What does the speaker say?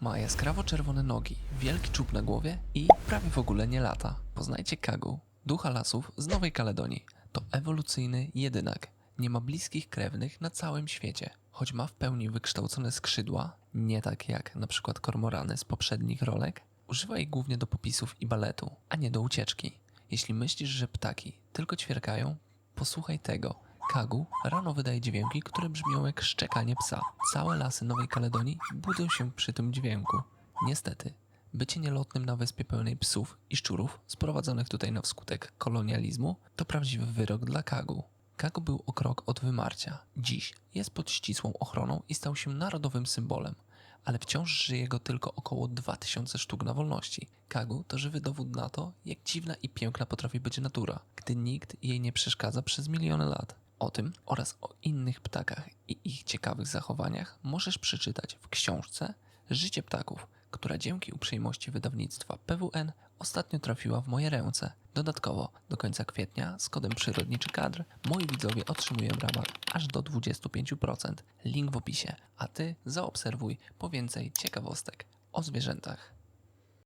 Ma jaskrawo czerwone nogi, wielki czub na głowie i prawie w ogóle nie lata. Poznajcie Kagu, ducha lasów z Nowej Kaledonii. To ewolucyjny jedynak. Nie ma bliskich krewnych na całym świecie. Choć ma w pełni wykształcone skrzydła, nie tak jak na przykład kormorany z poprzednich rolek, używa ich głównie do popisów i baletu, a nie do ucieczki. Jeśli myślisz, że ptaki tylko ćwierkają, posłuchaj tego. Kagu rano wydaje dźwięki, które brzmią jak szczekanie psa. Całe lasy Nowej Kaledonii budzą się przy tym dźwięku. Niestety, bycie nielotnym na wyspie pełnej psów i szczurów, sprowadzonych tutaj na wskutek kolonializmu, to prawdziwy wyrok dla Kagu. Kagu był o krok od wymarcia. Dziś jest pod ścisłą ochroną i stał się narodowym symbolem, ale wciąż żyje go tylko około 2000 sztuk na wolności. Kagu to żywy dowód na to, jak dziwna i piękna potrafi być natura, gdy nikt jej nie przeszkadza przez miliony lat. O tym oraz o innych ptakach i ich ciekawych zachowaniach możesz przeczytać w książce Życie ptaków, która dzięki uprzejmości wydawnictwa PWN ostatnio trafiła w moje ręce. Dodatkowo do końca kwietnia z kodem Przyrodniczy Kadr moi widzowie otrzymują rabat aż do 25%. Link w opisie, a ty zaobserwuj po więcej ciekawostek o zwierzętach.